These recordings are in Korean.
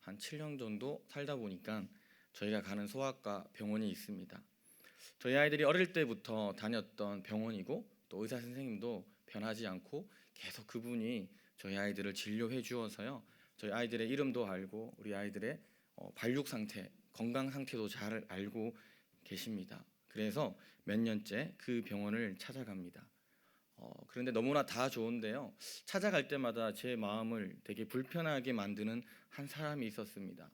한 7년 정도 살다 보니까 저희가 가는 소아과 병원이 있습니다. 저희 아이들이 어릴 때부터 다녔던 병원이고 또 의사 선생님도 변하지 않고 계속 그분이 저희 아이들을 진료해 주어서요. 저희 아이들의 이름도 알고 우리 아이들의 발육 상태, 건강 상태도 잘 알고 계십니다. 그래서 몇 년째 그 병원을 찾아갑니다. 그런데 너무나 다 좋은데요. 찾아갈 때마다 제 마음을 되게 불편하게 만드는 한 사람이 있었습니다.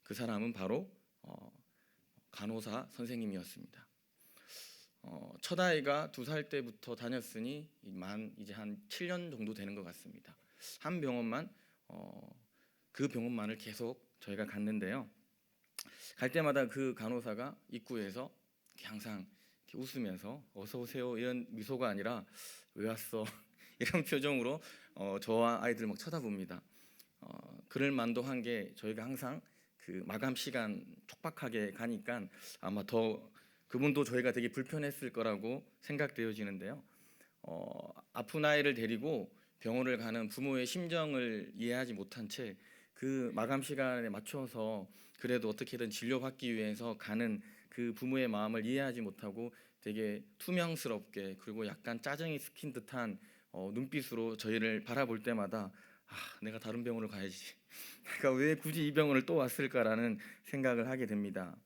그 사람은 바로 간호사 선생님이었습니다. 첫 아이가 2살 때부터 다녔으니 이제 한 7년 정도 되는 것 같습니다. 한 병원만 그 병원만을 계속 저희가 갔는데요. 갈 때마다 그 간호사가 입구에서 항상 이렇게 웃으면서 어서 오세요 이런 미소가 아니라 왜 왔어 이런 표정으로 저와 아이들 막 쳐다봅니다. 그럴 만도 한 게 저희가 항상 그 마감 시간 촉박하게 가니까 아마 더 그분도 저희가 되게 불편했을 거라고 생각되어지는데요. 아픈 아이를 데리고 병원을 가는 부모의 심정을 이해하지 못한 채 그 마감 시간에 맞춰서 그래도 어떻게든 진료받기 위해서 가는 그 부모의 마음을 이해하지 못하고 되게 투명스럽게 그리고 약간 짜증이 스킨 듯한 눈빛으로 저희를 바라볼 때마다 내가 다른 병원을 가야지 내가 왜 굳이 이 병원을 또 왔을까라는 생각을 하게 됩니다.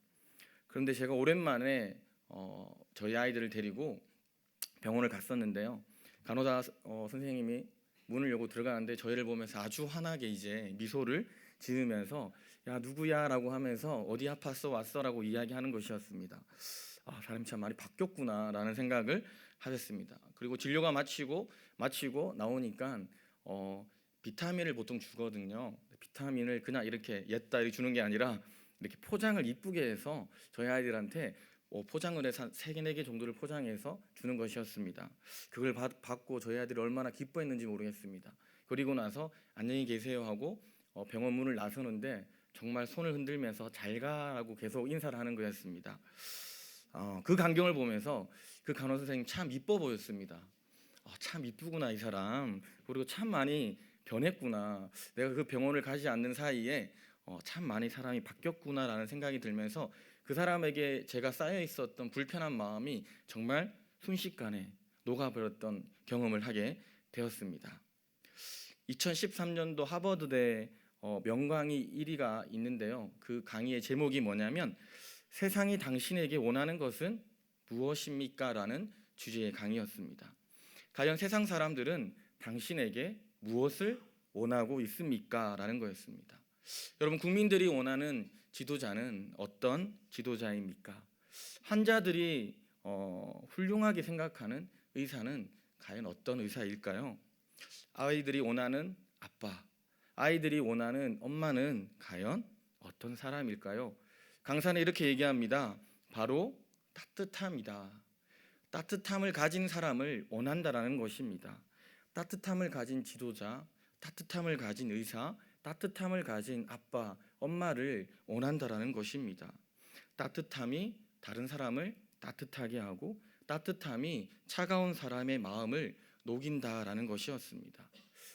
그런데 제가 오랜만에 저희 아이들을 데리고 병원을 갔었는데요. 간호사 선생님이 문을 열고 들어가는데 저희를 보면서 아주 환하게 이제 미소를 지으면서 야 누구야 라고 하면서 어디 아팠어 왔어 라고 이야기하는 것이었습니다. 사람이 참 많이 바뀌었구나 라는 생각을 하셨습니다. 그리고 진료가 마치고 나오니까 비타민을 보통 주거든요. 비타민을 그냥 이렇게 옛다리 주는 게 아니라 이렇게 포장을 이쁘게 해서 저희 아이들한테 포장을 해서 한 3개, 4개 정도를 포장해서 주는 것이었습니다. 그걸 받고 저희 아이들이 얼마나 기뻐했는지 모르겠습니다. 그리고 나서 안녕히 계세요 하고 병원 문을 나서는데 정말 손을 흔들면서 잘 가라고 계속 인사를 하는 거였습니다. 그 광경을 보면서 그 간호사 선생님 참 이뻐 보였습니다. 참 이쁘구나 이 사람. 그리고 참 많이 변했구나. 내가 그 병원을 가지 않는 사이에 참 많이 사람이 바뀌었구나라는 생각이 들면서 그 사람에게 제가 쌓여 있었던 불편한 마음이 정말 순식간에 녹아버렸던 경험을 하게 되었습니다. 2013년도 하버드대 명강의 1위가 있는데요. 그 강의의 제목이 뭐냐면 세상이 당신에게 원하는 것은 무엇입니까? 라는 주제의 강의였습니다. 과연 세상 사람들은 당신에게 무엇을 원하고 있습니까? 라는 거였습니다. 여러분, 국민들이 원하는 지도자는 어떤 지도자입니까? 환자들이 훌륭하게 생각하는 의사는 과연 어떤 의사일까요? 아이들이 원하는 아빠, 아이들이 원하는 엄마는 과연 어떤 사람일까요? 강사는 이렇게 얘기합니다. 바로 따뜻함이다. 따뜻함을 가진 사람을 원한다라는 것입니다. 따뜻함을 가진 지도자, 따뜻함을 가진 의사, 따뜻함을 가진 아빠, 엄마를 원한다라는 것입니다. 따뜻함이 다른 사람을 따뜻하게 하고 따뜻함이 차가운 사람의 마음을 녹인다라는 것이었습니다.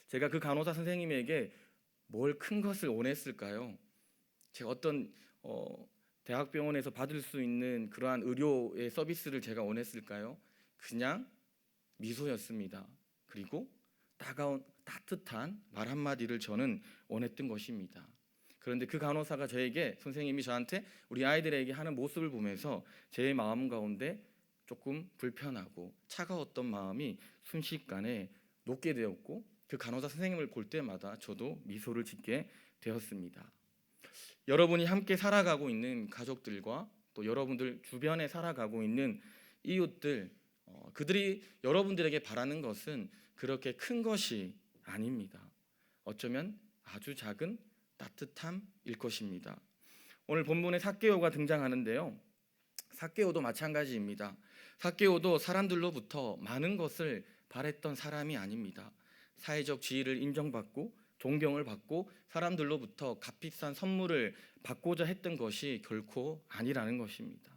제가 그 간호사 선생님에게 뭘 큰 것을 원했을까요? 제가 어떤 대학병원에서 받을 수 있는 그러한 의료의 서비스를 제가 원했을까요? 그냥 미소였습니다. 그리고 따가운 따뜻한 말 한마디를 저는 원했던 것입니다. 그런데 그 간호사가 선생님이 저한테 우리 아이들에게 하는 모습을 보면서 제 마음 가운데 조금 불편하고 차가웠던 마음이 순식간에 녹게 되었고 그 간호사 선생님을 볼 때마다 저도 미소를 짓게 되었습니다. 여러분이 함께 살아가고 있는 가족들과 또 여러분들 주변에 살아가고 있는 이웃들, 그들이 여러분들에게 바라는 것은 그렇게 큰 것이 아닙니다. 어쩌면 아주 작은 따뜻함일 것입니다. 오늘 본문에 삭개오가 등장하는데요. 삭개오도 마찬가지입니다. 삭개오도 사람들로부터 많은 것을 바랬던 사람이 아닙니다. 사회적 지위를 인정받고 존경을 받고 사람들로부터 값비싼 선물을 받고자 했던 것이 결코 아니라는 것입니다.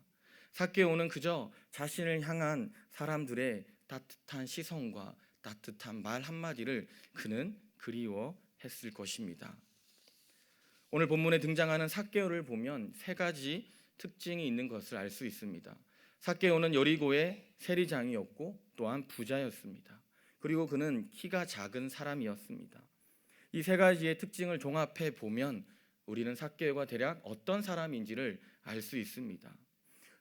삭개오는 그저 자신을 향한 사람들의 따뜻한 시선과 따뜻한 말 한마디를 그는 그리워했을 것입니다. 오늘 본문에 등장하는 삭개오를 보면 세 가지 특징이 있는 것을 알 수 있습니다. 삭개오는 여리고의 세리장이었고 또한 부자였습니다. 그리고 그는 키가 작은 사람이었습니다. 이 세 가지의 특징을 종합해 보면 우리는 삭개오가 대략 어떤 사람인지를 알 수 있습니다.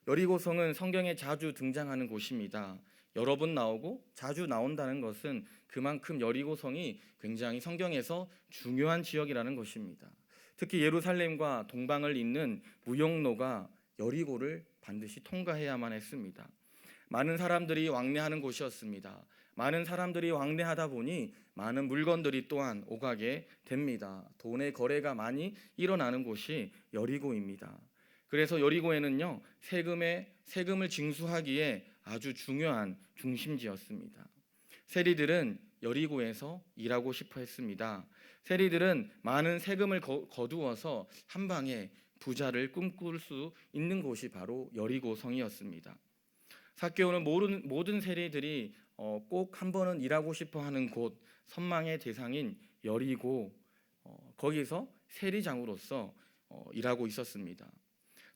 여리고성은 성경에 자주 등장하는 곳입니다. 여러 번 나오고 자주 나온다는 것은 그만큼 여리고성이 굉장히 성경에서 중요한 지역이라는 것입니다. 특히 예루살렘과 동방을 잇는 무역로가 여리고를 반드시 통과해야만 했습니다. 많은 사람들이 왕래하는 곳이었습니다. 많은 사람들이 왕래하다 보니 많은 물건들이 또한 오가게 됩니다. 돈의 거래가 많이 일어나는 곳이 여리고입니다. 그래서 여리고에는요, 세금을 징수하기에 아주 중요한 중심지였습니다. 세리들은 여리고에서 일하고 싶어 했습니다. 세리들은 많은 세금을 거두어서 한 방에 부자를 꿈꿀 수 있는 곳이 바로 여리고성이었습니다. 삭개오는 모든 세리들이 꼭 한 번은 일하고 싶어하는 곳, 선망의 대상인 여리고, 거기서 세리장으로서 일하고 있었습니다.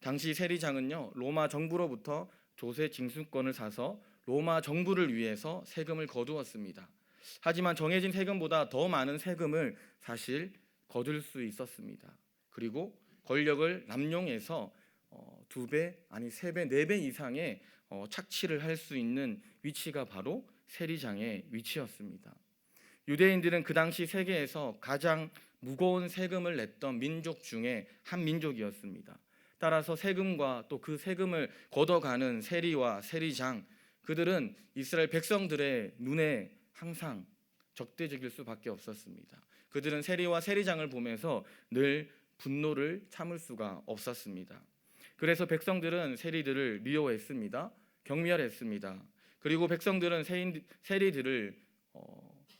당시 세리장은요, 로마 정부로부터 조세 징수권을 사서 로마 정부를 위해서 세금을 거두었습니다. 하지만 정해진 세금보다 더 많은 세금을 사실 거둘 수 있었습니다. 그리고 권력을 남용해서 2배, 아니 3배, 4배 이상의 착취를 할 수 있는 위치가 바로 세리장의 위치였습니다. 유대인들은 그 당시 세계에서 가장 무거운 세금을 냈던 민족 중에 한 민족이었습니다. 따라서 세금과 또 그 세금을 걷어가는 세리와 세리장, 그들은 이스라엘 백성들의 눈에 항상 적대적일 수밖에 없었습니다. 그들은 세리와 세리장을 보면서 늘 분노를 참을 수가 없었습니다. 그래서 백성들은 세리들을 미워했습니다. 경멸했습니다. 그리고 백성들은 세리들을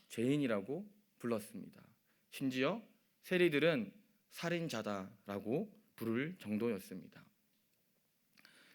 죄인이라고 불렀습니다. 심지어 세리들은 살인자다라고 부를 정도였습니다.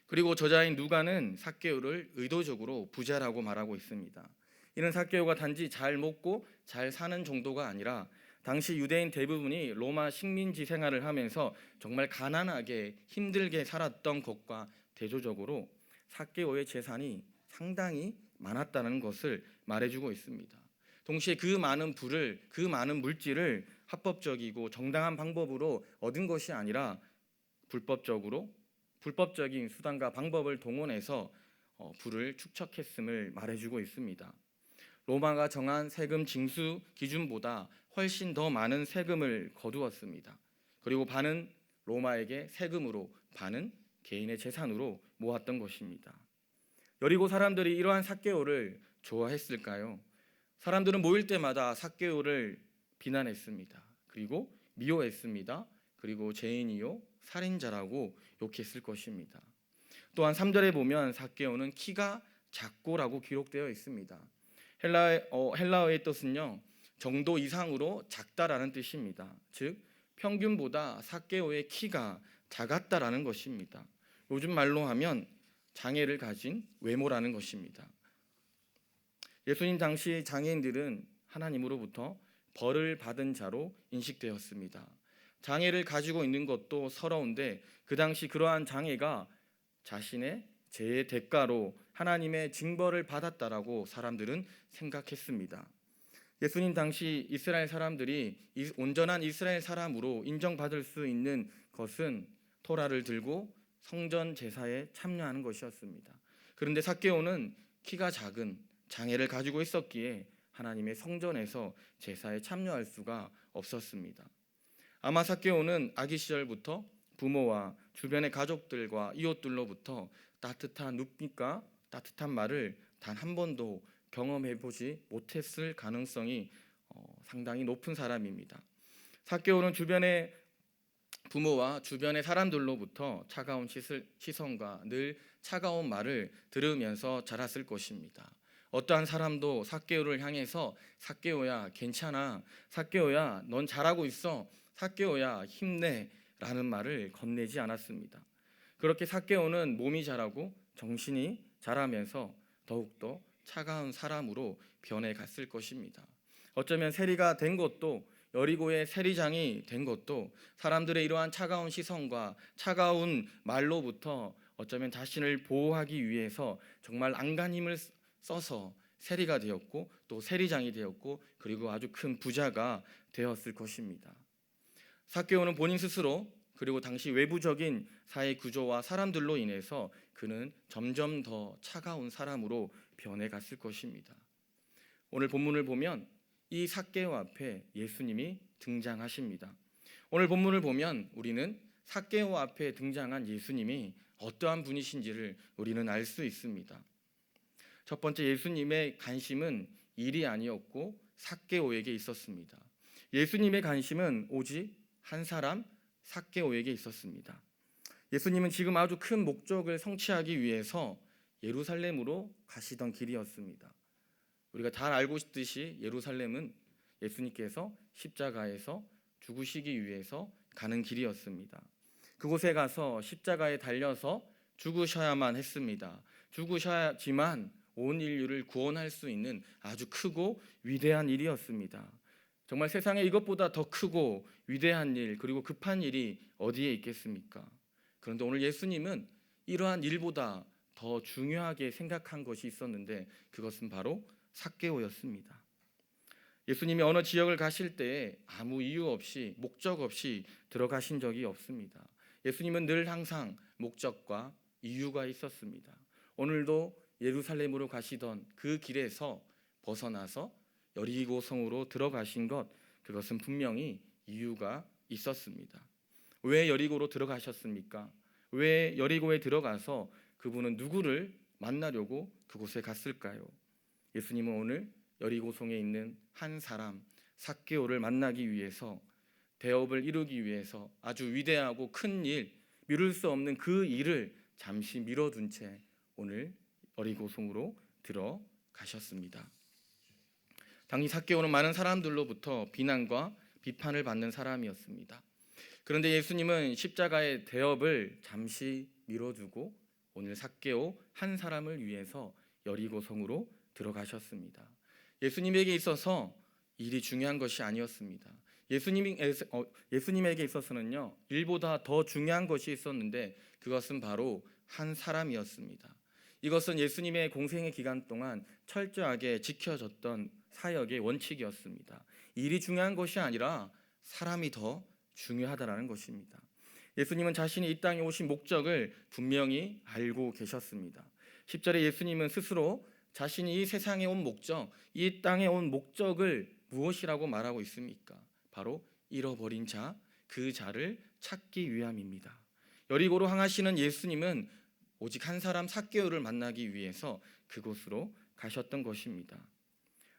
그리고 저자인 누가는 삭개오를 의도적으로 부자라고 말하고 있습니다. 이는 삭개오가 단지 잘 먹고 잘 사는 정도가 아니라 당시 유대인 대부분이 로마 식민지 생활을 하면서 정말 가난하게 힘들게 살았던 것과 대조적으로 삭개오의 재산이 상당히 많았다는 것을 말해주고 있습니다. 동시에 그 많은 물질을 합법적이고 정당한 방법으로 얻은 것이 아니라 불법적인 수단과 방법을 동원해서 부를 축적했음을 말해주고 있습니다. 로마가 정한 세금 징수 기준보다 훨씬 더 많은 세금을 거두었습니다. 그리고 반은 로마에게 세금으로, 반은 개인의 재산으로 모았던 것입니다. 여리고 사람들이 이러한 삭개오를 좋아했을까요? 사람들은 모일 때마다 삭개오를 비난했습니다. 그리고 미워했습니다. 그리고 죄인이요 살인자라고 욕했을 것입니다. 또한 3절에 보면 삭개오는 키가 작고라고 기록되어 있습니다. 헬라어의 뜻은요, 정도 이상으로 작다라는 뜻입니다. 즉 평균보다 삭개오의 키가 작았다라는 것입니다. 요즘 말로 하면 장애를 가진 외모라는 것입니다. 예수님 당시 장애인들은 하나님으로부터 벌을 받은 자로 인식되었습니다. 장애를 가지고 있는 것도 서러운데 그 당시 그러한 장애가 자신의 죄의 대가로 하나님의 징벌을 받았다라고 사람들은 생각했습니다. 예수님 당시 이스라엘 사람들이 온전한 이스라엘 사람으로 인정받을 수 있는 것은 토라를 들고 성전 제사에 참여하는 것이었습니다. 그런데 삭개오는 키가 작은 장애를 가지고 있었기에 하나님의 성전에서 제사에 참여할 수가 없었습니다. 아마 삭개오는 아기 시절부터 부모와 주변의 가족들과 이웃들로부터 따뜻한 눈빛과 따뜻한 말을 단 한 번도 경험해 보지 못했을 가능성이 상당히 높은 사람입니다. 삭개오는 주변의 부모와 주변의 사람들로부터 차가운 시선과 늘 차가운 말을 들으면서 자랐을 것입니다. 어떠한 사람도 삭개오를 향해서 삭개오야 괜찮아, 삭개오야 넌 잘하고 있어, 삭개오야 힘내 라는 말을 건네지 않았습니다. 그렇게 삭개오는 몸이 자라고 정신이 자라면서 더욱더 차가운 사람으로 변해갔을 것입니다. 어쩌면 세리가 된 것도 여리고의 세리장이 된 것도 사람들의 이러한 차가운 시선과 차가운 말로부터 어쩌면 자신을 보호하기 위해서 정말 안간힘을 써서 세리가 되었고 또 세리장이 되었고 그리고 아주 큰 부자가 되었을 것입니다. 삭개오는 본인 스스로 그리고 당시 외부적인 사회 구조와 사람들로 인해서 그는 점점 더 차가운 사람으로 변해갔을 것입니다. 오늘 본문을 보면 이 삭개오 앞에 예수님이 등장하십니다. 오늘 본문을 보면 우리는 삭개오 앞에 등장한 예수님이 어떠한 분이신지를 우리는 알 수 있습니다. 첫 번째, 예수님의 관심은 일이 아니었고 삭개오에게 있었습니다. 예수님의 관심은 오직 한 사람 삭개오에게 있었습니다. 예수님은 지금 아주 큰 목적을 성취하기 위해서 예루살렘으로 가시던 길이었습니다. 우리가 잘 알고 있듯이 예루살렘은 예수님께서 십자가에서 죽으시기 위해서 가는 길이었습니다. 그곳에 가서 십자가에 달려서 죽으셔야만 했습니다. 죽으셔야지만 온 인류를 구원할 수 있는 아주 크고 위대한 일이었습니다. 정말 세상에 이것보다 더 크고 위대한 일 그리고 급한 일이 어디에 있겠습니까? 그런데 오늘 예수님은 이러한 일보다 더 중요하게 생각한 것이 있었는데 그것은 바로 삭개오였습니다. 예수님이 어느 지역을 가실 때 아무 이유 없이 목적 없이 들어가신 적이 없습니다. 예수님은 늘 항상 목적과 이유가 있었습니다. 오늘도 예루살렘으로 가시던 그 길에서 벗어나서 여리고 성으로 들어가신 것, 그것은 분명히 이유가 있었습니다. 왜 여리고로 들어가셨습니까? 왜 여리고에 들어가서 그분은 누구를 만나려고 그곳에 갔을까요? 예수님은 오늘 여리고성에 있는 한 사람 삭개오를 만나기 위해서, 대업을 이루기 위해서 아주 위대하고 큰 일, 미룰 수 없는 그 일을 잠시 미뤄둔 채 오늘 여리고성으로 들어가셨습니다. 당시 삭개오는 많은 사람들로부터 비난과 비판을 받는 사람이었습니다. 그런데 예수님은 십자가의 대업을 잠시 미뤄두고 오늘 삭개오 한 사람을 위해서 여리고성으로 들어가셨습니다. 예수님에게 있어서 일이 중요한 것이 아니었습니다. 예수님에게 있어서는요, 일보다 더 중요한 것이 있었는데 그것은 바로 한 사람이었습니다. 이것은 예수님의 공생의 기간 동안 철저하게 지켜졌던 사역의 원칙이었습니다. 일이 중요한 것이 아니라 사람이 더 중요하다라는 것입니다. 예수님은 자신이 이 땅에 오신 목적을 분명히 알고 계셨습니다. 10절에 예수님은 스스로 자신이 이 세상에 온 목적, 이 땅에 온 목적을 무엇이라고 말하고 있습니까? 바로 잃어버린 자, 그 자를 찾기 위함입니다. 여리고로 향하시는 예수님은 오직 한 사람 삭개오를 만나기 위해서 그곳으로 가셨던 것입니다.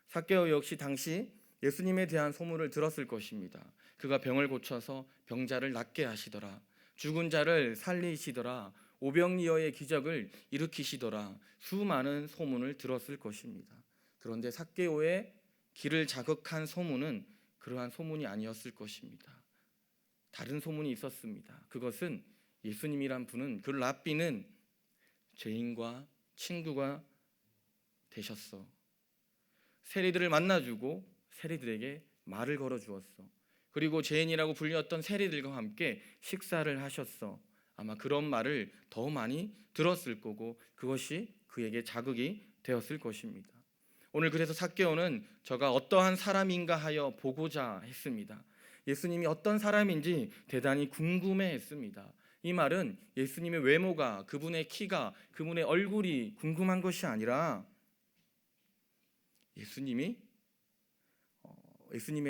삭개오 역시 당시 예수님에 대한 소문을 들었을 것입니다. 그가 병을 고쳐서 병자를 낫게 하시더라, 죽은 자를 살리시더라, 오병이어의 기적을 일으키시더라, 수많은 소문을 들었을 것입니다. 그런데 삭개오의 길을 자극한 소문은 그러한 소문이 아니었을 것입니다. 다른 소문이 있었습니다. 그것은 예수님이란 분은, 그 랍비는 죄인과 친구가 되셨어. 세리들을 만나주고 세리들에게 말을 걸어주었어. 그리고 죄인이라고 불렸던 세리들과 함께 식사를 하셨어. 아마 그런 말을 더 많이 들었을 거고 그것이 그에게 자극이 되었을 것입니다. 오늘 그래서 삭개오는 저가 어떠한 사람인가 하여 보고자 했습니다. 예수님이 어떤 사람인지 대단히 궁금해했습니다. 이 말은 예수님의 외모가, 그분의 키가, 그분의 얼굴이 궁금한 것이 아니라 예수님에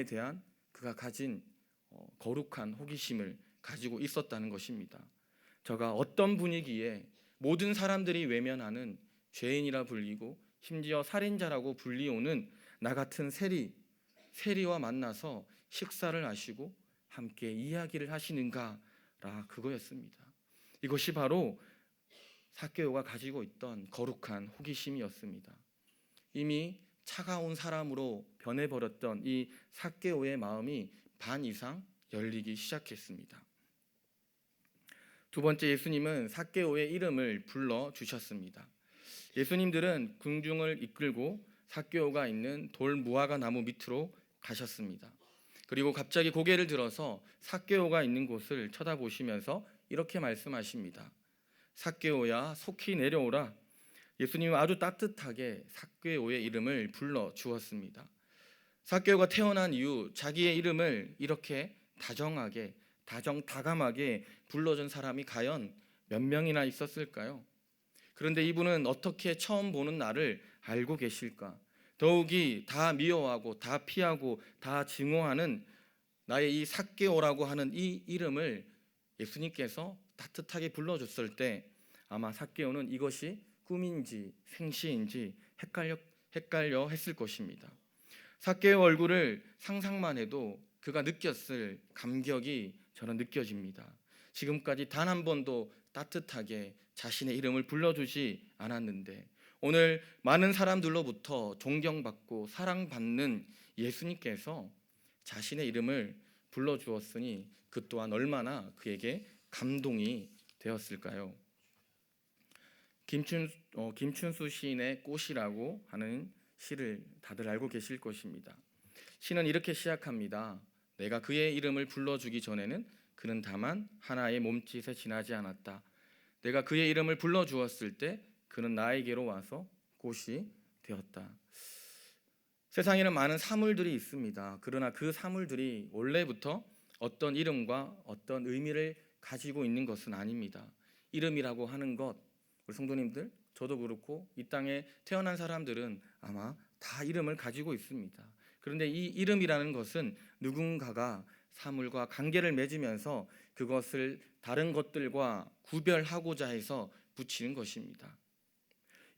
대한 그가 가진 거룩한 호기심을 가지고 있었다는 것입니다. 저가 어떤 분위기에 모든 사람들이 외면하는 죄인이라 불리고 심지어 살인자라고 불리우는 나 같은 세리와 만나서 식사를 하시고 함께 이야기를 하시는가라, 그거였습니다. 이것이 바로 삭개오가 가지고 있던 거룩한 호기심이었습니다. 이미 차가운 사람으로 변해버렸던 이 삭개오의 마음이 반 이상 열리기 시작했습니다. 두 번째, 예수님은 삭개오의 이름을 불러주셨습니다. 예수님들은 군중을 이끌고 삭개오가 있는 돌 무화과 나무 밑으로 가셨습니다. 그리고 갑자기 고개를 들어서 삭개오가 있는 곳을 쳐다보시면서 이렇게 말씀하십니다. 삭개오야, 속히 내려오라. 예수님은 아주 따뜻하게 삭개오의 이름을 불러 주었습니다. 삭개오가 태어난 이후 자기의 이름을 이렇게 다정하게, 다감하게 불러준 사람이 과연 몇 명이나 있었을까요? 그런데 이분은 어떻게 처음 보는 나를 알고 계실까? 더욱이 다 미워하고 다 피하고 다 증오하는 나의 이 삭개오라고 하는 이 이름을 예수님께서 따뜻하게 불러줬을 때 아마 삭개오는 이것이 꿈인지 생시인지 헷갈려 했을 것입니다. 삭개오 얼굴을 상상만 해도 그가 느꼈을 감격이 저는 느껴집니다. 지금까지 단 한 번도 따뜻하게 자신의 이름을 불러주지 않았는데 오늘 많은 사람들로부터 존경받고 사랑받는 예수님께서 자신의 이름을 불러주었으니 그 또한 얼마나 그에게 감동이 되었을까요? 김춘수 시인의 꽃이라고 하는 시를 다들 알고 계실 것입니다. 시는 이렇게 시작합니다. 내가 그의 이름을 불러주기 전에는 그는 다만 하나의 몸짓에 지나지 않았다. 내가 그의 이름을 불러주었을 때 그는 나에게로 와서 꽃이 되었다. 세상에는 많은 사물들이 있습니다. 그러나 그 사물들이 원래부터 어떤 이름과 어떤 의미를 가지고 있는 것은 아닙니다. 이름이라고 하는 것, 우리 성도님들, 저도 그렇고 이 땅에 태어난 사람들은 아마 다 이름을 가지고 있습니다. 그런데 이 이름이라는 것은 누군가가 사물과 관계를 맺으면서 그것을 다른 것들과 구별하고자 해서 붙이는 것입니다.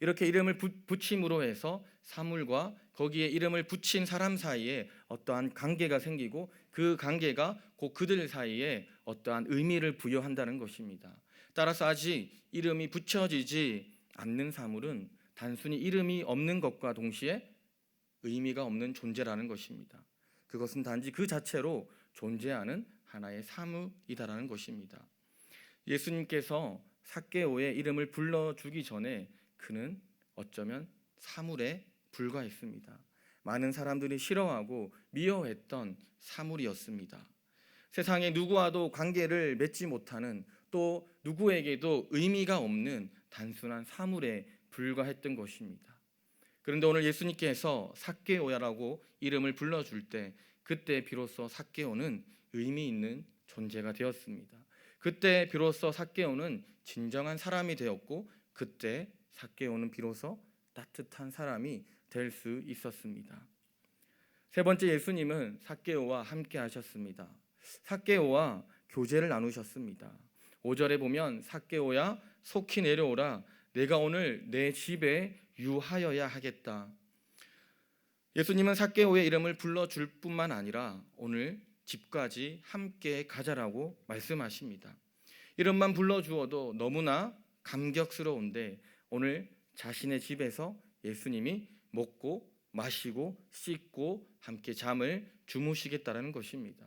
이렇게 이름을 붙임으로 해서 사물과 거기에 이름을 붙인 사람 사이에 어떠한 관계가 생기고 그 관계가 곧 그들 사이에 어떠한 의미를 부여한다는 것입니다. 따라서 아직 이름이 붙여지지 않는 사물은 단순히 이름이 없는 것과 동시에 의미가 없는 존재라는 것입니다. 그것은 단지 그 자체로 존재하는 하나의 사물이다라는 것입니다. 예수님께서 삭개오의 이름을 불러주기 전에 그는 어쩌면 사물에 불과했습니다. 많은 사람들이 싫어하고 미워했던 사물이었습니다. 세상에 누구와도 관계를 맺지 못하는 또 누구에게도 의미가 없는 단순한 사물에 불과했던 것입니다. 그런데 오늘 예수님께서 삭개오야라고 이름을 불러줄 때 그때 비로소 삭개오는 의미 있는 존재가 되었습니다. 그때 비로소 삭개오는 진정한 사람이 되었고 그때 삭개오는 비로소 따뜻한 사람이 될 수 있었습니다. 세 번째, 예수님은 삭개오와 함께 하셨습니다. 삭개오와 교제를 나누셨습니다. 5절에 보면 삭개오야 속히 내려오라 내가 오늘 내 집에 유하여야 하겠다. 예수님은 삭개오의 이름을 불러줄 뿐만 아니라 오늘 집까지 함께 가자라고 말씀하십니다. 이름만 불러주어도 너무나 감격스러운데 오늘 자신의 집에서 예수님이 먹고 마시고 씻고 함께 잠을 주무시겠다라는 것입니다.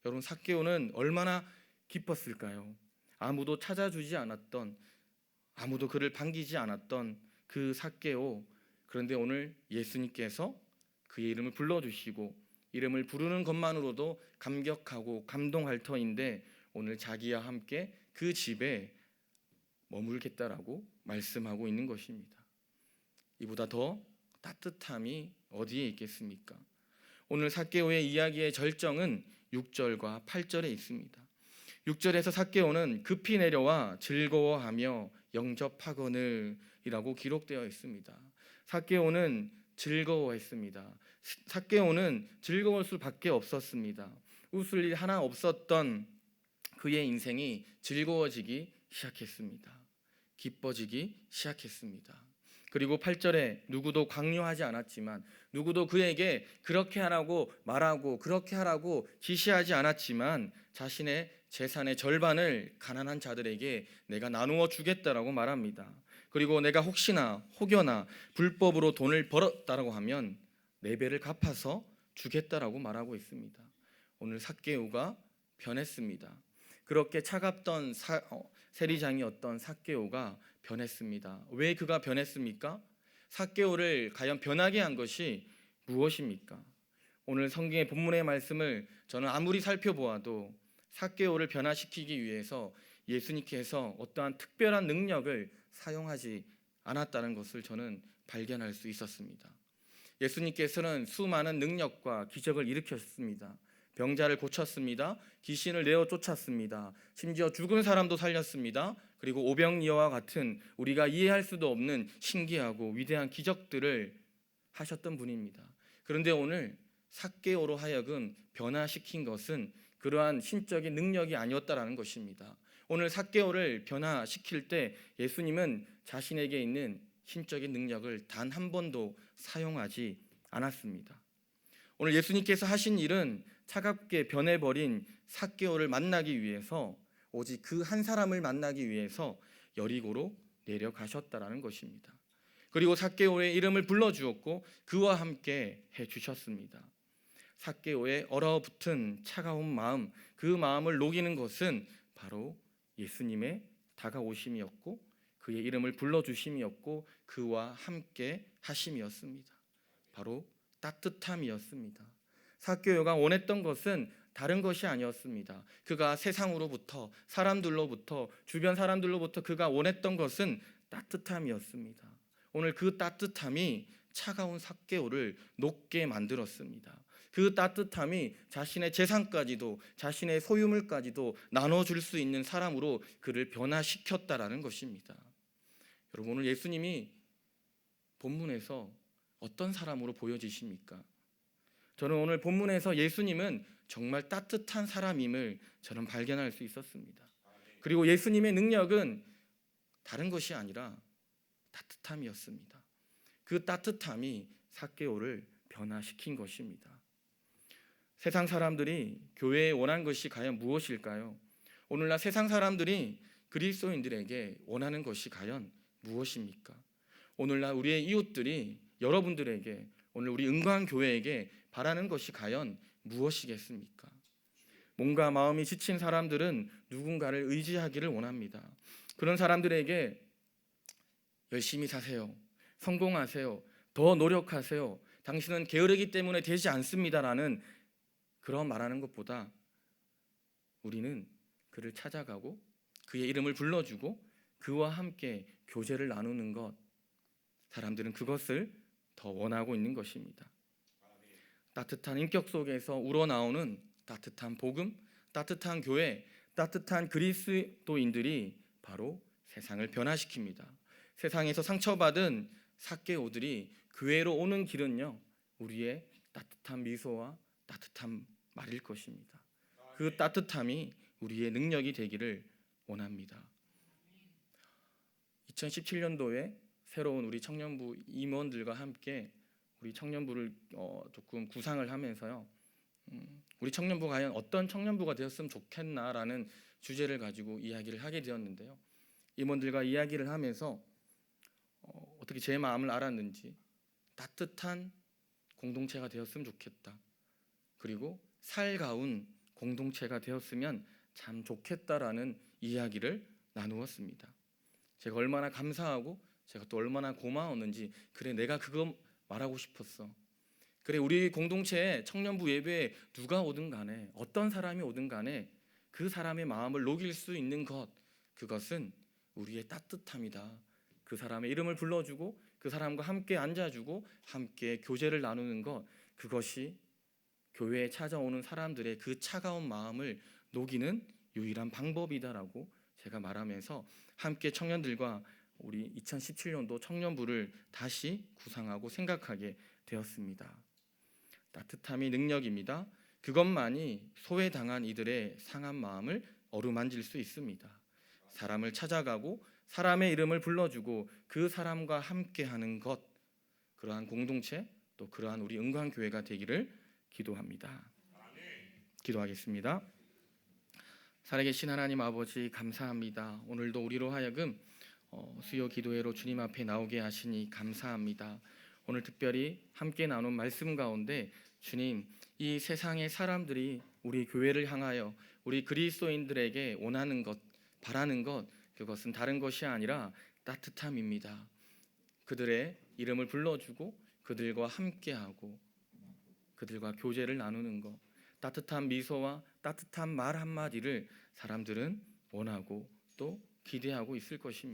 여러분, 삭개오는 얼마나 기뻤을까요? 아무도 찾아주지 않았던, 아무도 그를 반기지 않았던 그 삭개오. 그런데 오늘 예수님께서 그의 이름을 불러주시고 이름을 부르는 것만으로도 감격하고 감동할 터인데 오늘 자기와 함께 그 집에 머물겠다라고 말씀하고 있는 것입니다. 이보다 더 따뜻함이 어디에 있겠습니까? 오늘 삭개오의 이야기의 절정은 6절과 8절에 있습니다. 6절에서 삭개오는 급히 내려와 즐거워하며 영접하거늘 이라고 기록되어 있습니다. 삭개오는 즐거워했습니다. 삭개오는 즐거울 수밖에 없었습니다. 웃을 일 하나 없었던 그의 인생이 즐거워지기 시작했습니다. 기뻐지기 시작했습니다. 그리고 8절에 누구도 강요하지 않았지만 누구도 그에게 그렇게 하라고 말하고 그렇게 하라고 지시하지 않았지만 자신의 재산의 절반을 가난한 자들에게 내가 나누어 주겠다라고 말합니다. 그리고 내가 혹여나 불법으로 돈을 벌었다라고 하면 4배를 갚아서 주겠다라고 말하고 있습니다. 오늘 삭개오가 변했습니다. 그렇게 차갑던 세리장이었던 삭개오가 변했습니다. 왜 그가 변했습니까? 삭개오를 과연 변하게 한 것이 무엇입니까? 오늘 성경의 본문의 말씀을 저는 아무리 살펴보아도 삭개오를 변화시키기 위해서 예수님께서 어떠한 특별한 능력을 사용하지 않았다는 것을 저는 발견할 수 있었습니다. 예수님께서는 수많은 능력과 기적을 일으켰습니다. 병자를 고쳤습니다. 귀신을 내어 쫓았습니다. 심지어 죽은 사람도 살렸습니다. 그리고 오병이어와 같은 우리가 이해할 수도 없는 신기하고 위대한 기적들을 하셨던 분입니다. 그런데 오늘 삭개오로 하여금 변화시킨 것은 그러한 신적인 능력이 아니었다라는 것입니다. 오늘 삭개오를 변화시킬 때 예수님은 자신에게 있는 신적인 능력을 단 한 번도 사용하지 않았습니다. 오늘 예수님께서 하신 일은 차갑게 변해버린 삭개오를 만나기 위해서, 오직 그 한 사람을 만나기 위해서 여리고로 내려가셨다라는 것입니다. 그리고 삭개오의 이름을 불러주었고 그와 함께 해주셨습니다. 삭개오의 얼어붙은 차가운 마음, 그 마음을 녹이는 것은 바로 예수님의 다가오심이었고 그의 이름을 불러주심이었고 그와 함께 하심이었습니다. 바로 따뜻함이었습니다. 삭개오가 원했던 것은 다른 것이 아니었습니다. 그가 세상으로부터, 사람들로부터, 주변 사람들로부터 그가 원했던 것은 따뜻함이었습니다. 오늘 그 따뜻함이 차가운 삭개오를 녹게 만들었습니다. 그 따뜻함이 자신의 재산까지도, 자신의 소유물까지도 나눠줄 수 있는 사람으로 그를 변화시켰다라는 것입니다. 여러분, 오늘 예수님이 본문에서 어떤 사람으로 보여지십니까? 저는 오늘 본문에서 예수님은 정말 따뜻한 사람임을 저는 발견할 수 있었습니다. 그리고 예수님의 능력은 다른 것이 아니라 따뜻함이었습니다. 그 따뜻함이 삭개오를 변화시킨 것입니다. 세상 사람들이 교회에 원한 것이 과연 무엇일까요? 오늘날 세상 사람들이 그리스도인들에게 원하는 것이 과연 무엇입니까? 오늘날 우리의 이웃들이 여러분들에게, 오늘 우리 은광교회에게 바라는 것이 과연 무엇이겠습니까? 몸과 마음이 지친 사람들은 누군가를 의지하기를 원합니다. 그런 사람들에게 열심히 사세요, 성공하세요, 더 노력하세요, 당신은 게으르기 때문에 되지 않습니다라는 그런 말하는 것보다 우리는 그를 찾아가고 그의 이름을 불러주고 그와 함께 교제를 나누는 것, 사람들은 그것을 더 원하고 있는 것입니다. 따뜻한 인격 속에서 우러나오는 따뜻한 복음, 따뜻한 교회, 따뜻한 그리스도인들이 바로 세상을 변화시킵니다. 세상에서 상처받은 삭개오들이 교회로 오는 길은요, 우리의 따뜻한 미소와 따뜻한 말일 것입니다. 그 따뜻함이 우리의 능력이 되기를 원합니다. 2017년도에 새로운 우리 청년부 임원들과 함께 우리 청년부를 조금 구상을 하면서요, 우리 청년부가 과연 어떤 청년부가 되었으면 좋겠나라는 주제를 가지고 이야기를 하게 되었는데요, 임원들과 이야기를 하면서 어떻게 제 마음을 알았는지 따뜻한 공동체가 되었으면 좋겠다, 그리고 살가운 공동체가 되었으면 참 좋겠다라는 이야기를 나누었습니다. 제가 얼마나 감사하고 제가 또 얼마나 고마웠는지, 그래 내가 그거 말하고 싶었어. 그래 우리 공동체에 청년부 예배에 누가 오든 간에 어떤 사람이 오든 간에 그 사람의 마음을 녹일 수 있는 것, 그것은 우리의 따뜻함이다. 그 사람의 이름을 불러주고 그 사람과 함께 앉아주고 함께 교제를 나누는 것, 그것이 교회에 찾아오는 사람들의 그 차가운 마음을 녹이는 유일한 방법이다라고 제가 말하면서 함께 청년들과 우리 2017년도 청년부를 다시 구상하고 생각하게 되었습니다. 따뜻함이 능력입니다. 그것만이 소외당한 이들의 상한 마음을 어루만질 수 있습니다. 사람을 찾아가고 사람의 이름을 불러주고 그 사람과 함께하는 것, 그러한 공동체, 또 그러한 우리 은광교회가 되기를 기도합니다. 기도하겠습니다. 살아계신 하나님 아버지, 감사합니다. 오늘도 우리로 하여금 수요 기도회로 주님 앞에 나오게 하시니 감사합니다. 오늘 특별히 함께 나눈 말씀 가운데 주님, 이 세상의 사람들이 우리 교회를 향하여 우리 그리스도인들에게 원하는 것, 바라는 것, 그것은 다른 것이 아니라 따뜻함입니다. 그들의 이름을 불러주고 그들과 함께하고 그들과 교제를 나누는 거, 따뜻한 미소와 따뜻한 말 한마디를 사람들은 원하고 또 기대하고 있을 것입니다.